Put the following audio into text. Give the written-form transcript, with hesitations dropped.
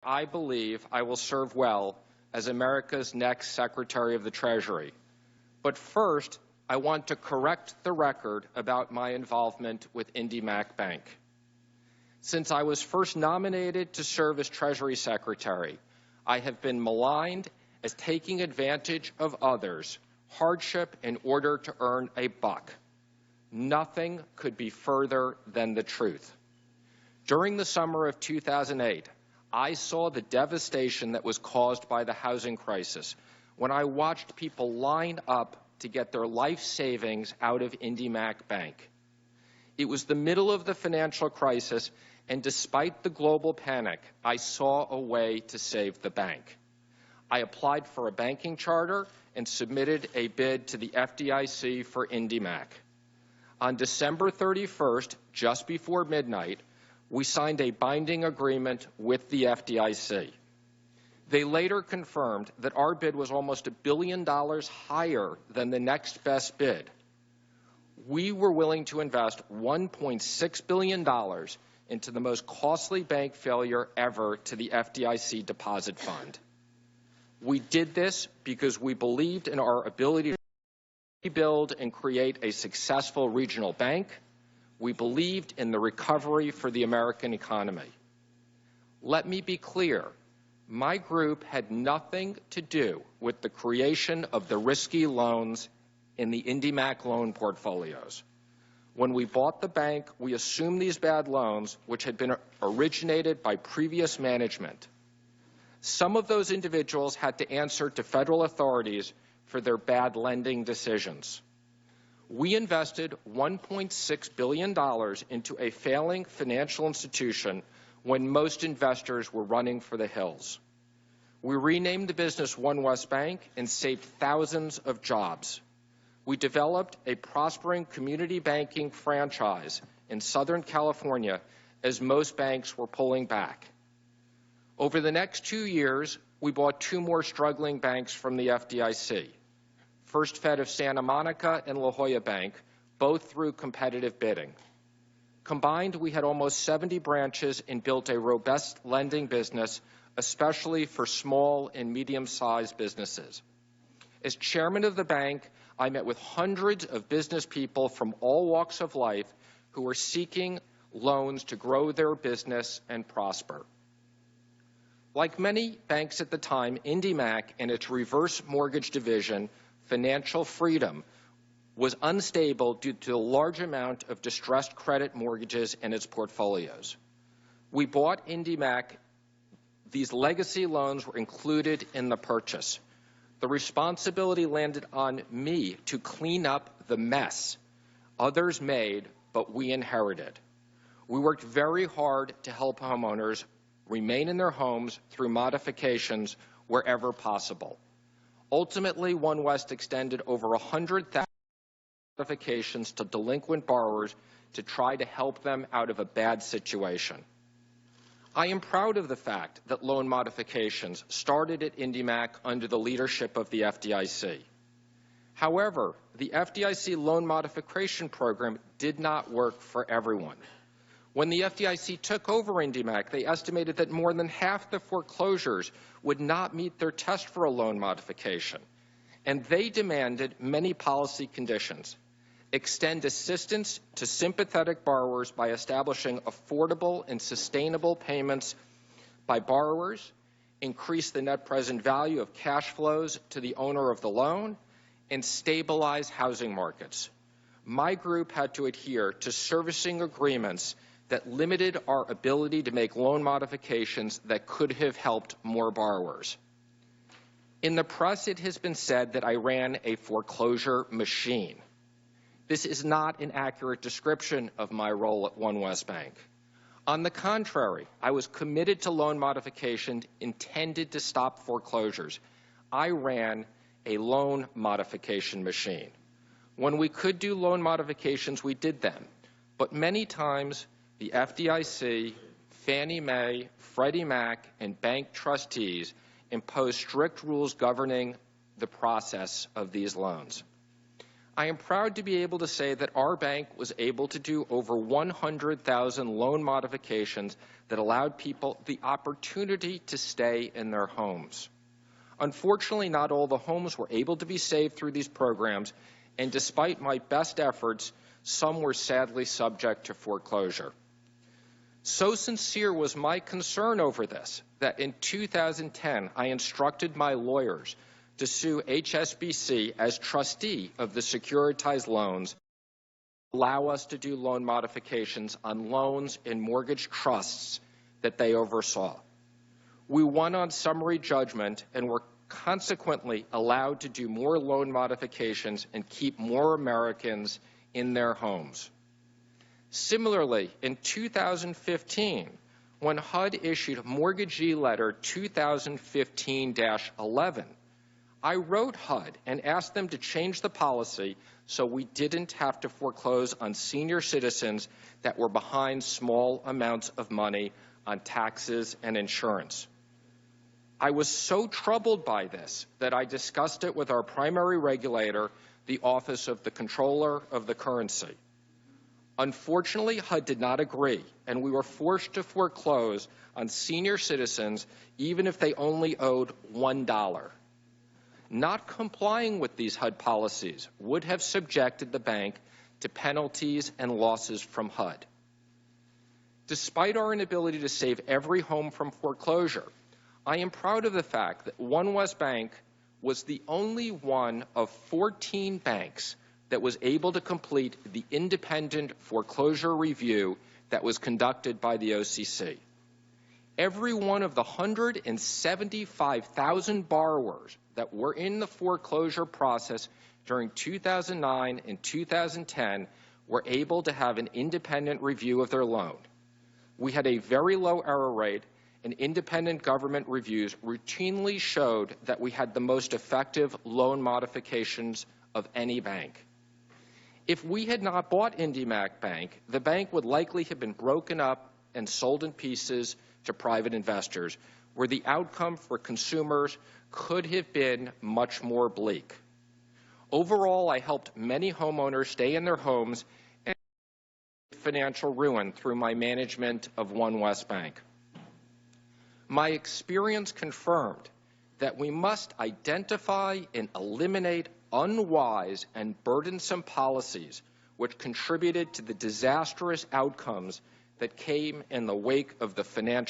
I believe I will serve well as America's next Secretary of the Treasury. But first, I want to correct the record about my involvement with IndyMac Bank. Since I was first nominated to serve as Treasury Secretary, I have been maligned as taking advantage of others' hardship in order to earn a buck. Nothing could be further than the truth. During the summer of 2008, I saw the devastation that was caused by the housing crisis when I watched people line up to get their life savings out of IndyMac Bank. It was the middle of the financial crisis, and despite the global panic, I saw a way to save the bank. I applied for a banking charter and submitted a bid to the FDIC for IndyMac. On December 31st, just before midnight, we signed a binding agreement with the FDIC. They later confirmed that our bid was almost $1 billion higher than the next best bid. We were willing to invest $1.6 billion into the most costly bank failure ever to the FDIC deposit fund. We did this because we believed in our ability to rebuild and create a successful regional bank. We believed in the recovery for the American economy. Let me be clear. My group had nothing to do with the creation of the risky loans in the IndyMac loan portfolios. When we bought the bank, we assumed these bad loans, which had been originated by previous management. Some of those individuals had to answer to federal authorities for their bad lending decisions. We invested $1.6 billion into a failing financial institution when most investors were running for the hills. We renamed the business One West Bank and saved thousands of jobs. We developed a prospering community banking franchise in Southern California as most banks were pulling back. Over the next 2 years, we bought 2 more struggling banks from the FDIC. First Fed of Santa Monica and La Jolla Bank, both through competitive bidding. Combined, we had almost 70 branches and built a robust lending business, especially for small and medium-sized businesses. As chairman of the bank, I met with hundreds of business people from all walks of life who were seeking loans to grow their business and prosper. Like many banks at the time, IndyMac and its reverse mortgage division, Financial Freedom, was unstable due to a large amount of distressed credit mortgages in its portfolios. We bought IndyMac. These legacy loans were included in the purchase. The responsibility landed on me to clean up the mess others made, but we inherited. We worked very hard to help homeowners remain in their homes through modifications wherever possible. Ultimately, One West extended over 100,000 modifications to delinquent borrowers to try to help them out of a bad situation. I am proud of the fact that loan modifications started at IndyMac under the leadership of the FDIC. However, the FDIC loan modification program did not work for everyone. When the FDIC took over IndyMac, they estimated that more than half the foreclosures would not meet their test for a loan modification, and they demanded many policy conditions. Extend assistance to sympathetic borrowers by establishing affordable and sustainable payments by borrowers, increase the net present value of cash flows to the owner of the loan, and stabilize housing markets. My group had to adhere to servicing agreements that limited our ability to make loan modifications that could have helped more borrowers. In the press, it has been said that I ran a foreclosure machine. This is not an accurate description of my role at One West Bank. On the contrary, I was committed to loan modifications intended to stop foreclosures. I ran a loan modification machine. When we could do loan modifications, we did them. But many times, the FDIC, Fannie Mae, Freddie Mac, and bank trustees imposed strict rules governing the process of these loans. I am proud to be able to say that our bank was able to do over 100,000 loan modifications that allowed people the opportunity to stay in their homes. Unfortunately, not all the homes were able to be saved through these programs, and despite my best efforts, some were sadly subject to foreclosure. So sincere was my concern over this that in 2010, I instructed my lawyers to sue HSBC as trustee of the securitized loans, allow us to do loan modifications on loans in mortgage trusts that they oversaw. We won on summary judgment and were consequently allowed to do more loan modifications and keep more Americans in their homes. Similarly, in 2015, when HUD issued Mortgagee Letter 2015-11, I wrote HUD and asked them to change the policy so we didn't have to foreclose on senior citizens that were behind small amounts of money on taxes and insurance. I was so troubled by this that I discussed it with our primary regulator, the Office of the Comptroller of the Currency. Unfortunately, HUD did not agree, and we were forced to foreclose on senior citizens even if they only owed $1. Not complying with these HUD policies would have subjected the bank to penalties and losses from HUD. Despite our inability to save every home from foreclosure, I am proud of the fact that One West Bank was the only one of 14 banks that was able to complete the independent foreclosure review that was conducted by the OCC. Every one of the 175,000 borrowers that were in the foreclosure process during 2009 and 2010 were able to have an independent review of their loan. We had a very low error rate, and independent government reviews routinely showed that we had the most effective loan modifications of any bank. If we had not bought IndyMac Bank, the bank would likely have been broken up and sold in pieces to private investors, where the outcome for consumers could have been much more bleak. Overall, I helped many homeowners stay in their homes and financial ruin through my management of One West Bank. My experience confirmed that we must identify and eliminate unwise and burdensome policies which contributed to the disastrous outcomes that came in the wake of the financial